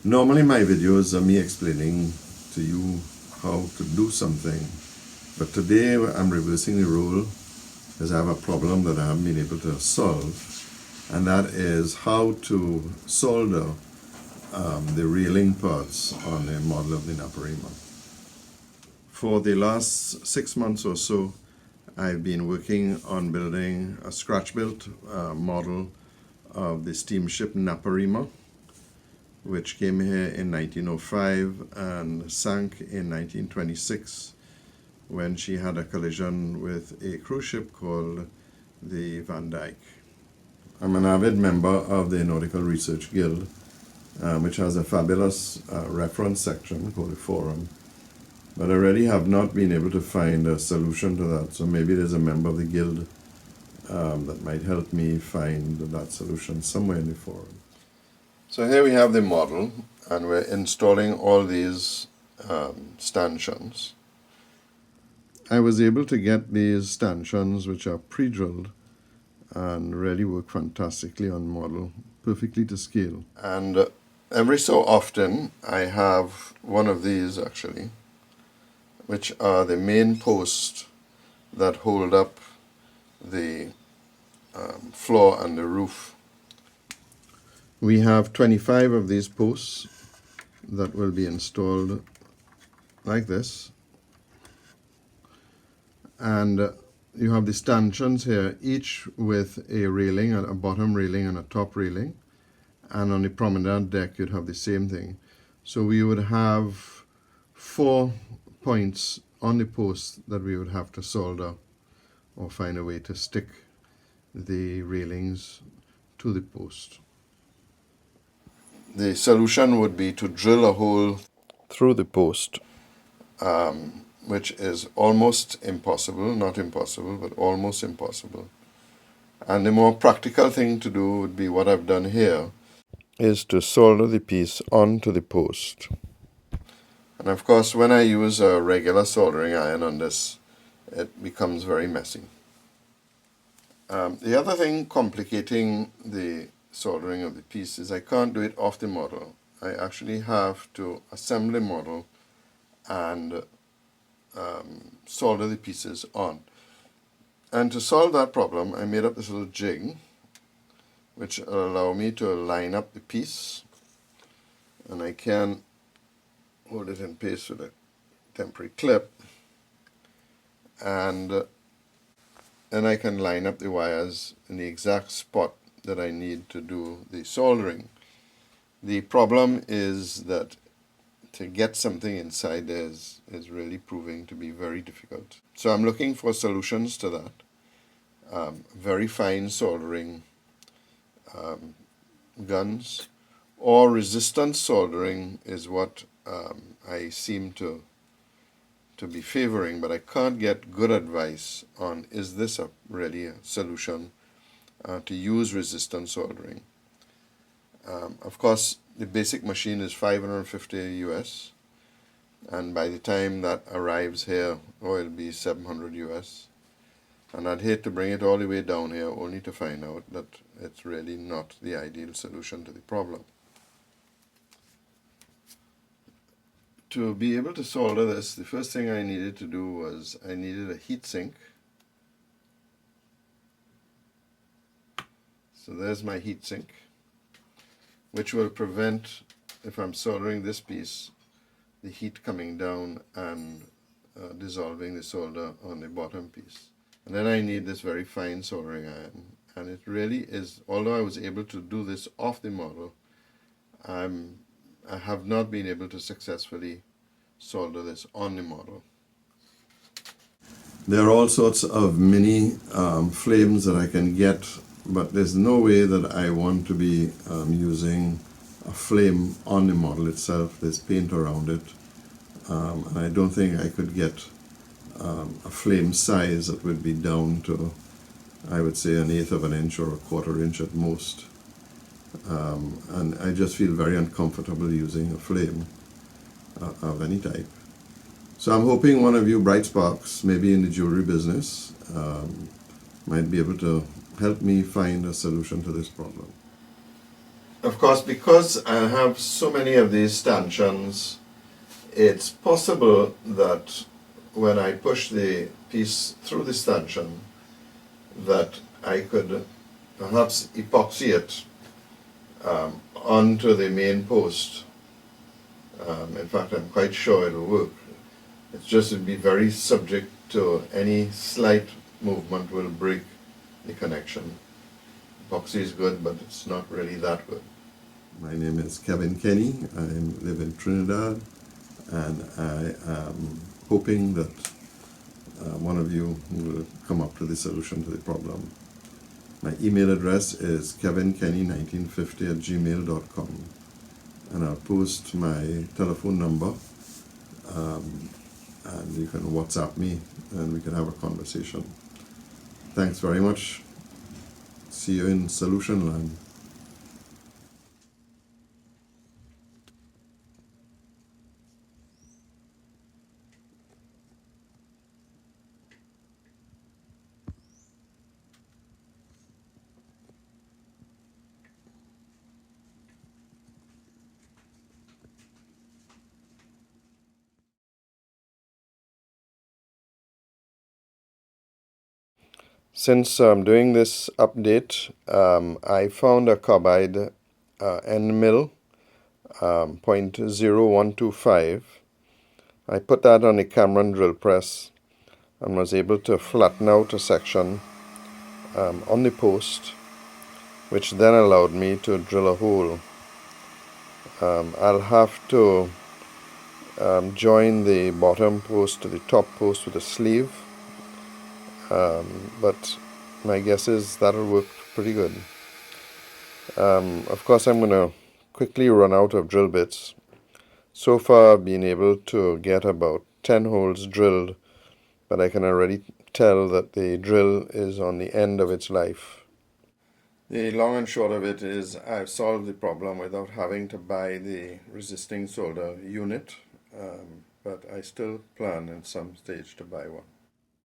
Normally my videos are me explaining to you how to do something, but today I'm reversing the role because I have a problem that I haven't been able to solve, and that is how to solder the railing parts on the model of the Naparima. For the last 6 months or so, I've been working on building a scratch-built model of the steamship Naparima, which came here in 1905 and sank in 1926 when she had a collision with a cruise ship called the Van Dyke. I'm an avid member of the Nautical Research Guild, which has a fabulous reference section called the Forum, but I really have not been able to find a solution to that, so maybe there's a member of the guild that might help me find that solution somewhere in the Forum. So here we have the model, and we're installing all these stanchions. I was able to get these stanchions, which are pre-drilled and really work fantastically on model, perfectly to scale. And every so often I have one of these actually, which are the main posts that hold up the floor and the roof. We have 25 of these posts that will be installed like this, and you have the stanchions here, each with a railing, a bottom railing and a top railing, and on the promenade deck you'd have the same thing. So we would have 4 points on the post that we would have to solder or find a way to stick the railings to the post. The solution would be to drill a hole through the post, which is almost impossible, not impossible, but almost impossible. And the more practical thing to do would be what I've done here, is to solder the piece onto the post. And of course, when I use a regular soldering iron on this, it becomes very messy. The other thing complicating the soldering of the piece is I can't do it off the model. I actually have to assemble the model and solder the pieces on. And to solve that problem, I made up this little jig which will allow me to line up the piece, and I can hold it in place with a temporary clip, and then I can line up the wires in the exact spot that I need to do the soldering. The problem is that to get something inside there is really proving to be very difficult. So I'm looking for solutions to that. Very fine soldering guns, or resistance soldering is what I seem to be favoring, but I can't get good advice on is this really a solution to use resistance soldering. Of course, the basic machine is $550 US, and by the time that arrives here, it'll be $700 US. And I'd hate to bring it all the way down here only to find out that it's really not the ideal solution to the problem. To be able to solder this, the first thing I needed to do was I needed a heat sink. So there's my heat sink, which will prevent, if I'm soldering this piece, the heat coming down and dissolving the solder on the bottom piece. And then I need this very fine soldering iron, and it really is, although I was able to do this off the model, I have not been able to successfully solder this on the model. There are all sorts of mini flames that I can get, but there's no way that I want to be using a flame on the model itself. There's paint around it, and I don't think I could get a flame size that would be down to, I would say, 1/8 of an inch or 1/4 inch at most. And I just feel very uncomfortable using a flame of any type. So I'm hoping one of you bright sparks, maybe in the jewelry business, might be able to help me find a solution to this problem. Of course, because I have so many of these stanchions, it's possible that when I push the piece through the stanchion, that I could perhaps epoxy it onto the main post. In fact, I'm quite sure it'll work. It's just it'd be very subject to any slight movement will break the connection. Epoxy is good, but it's not really that good. My name is Kevin Kenny. I live in Trinidad, and I am hoping that one of you will come up to the solution to the problem. My email address is kevinkenny1950@gmail.com, and I'll post my telephone number, and you can WhatsApp me and we can have a conversation. Thanks very much. See you in Solution Land. Since I'm doing this update, I found a carbide end mill, 0.0125. I put that on the Cameron drill press and was able to flatten out a section on the post, which then allowed me to drill a hole. I'll have to join the bottom post to the top post with a sleeve, but my guess is that'll work pretty good. Of course, I'm going to quickly run out of drill bits. So far, I've been able to get about 10 holes drilled, but I can already tell that the drill is on the end of its life. The long and short of it is I've solved the problem without having to buy the resisting solder unit, but I still plan at some stage to buy one.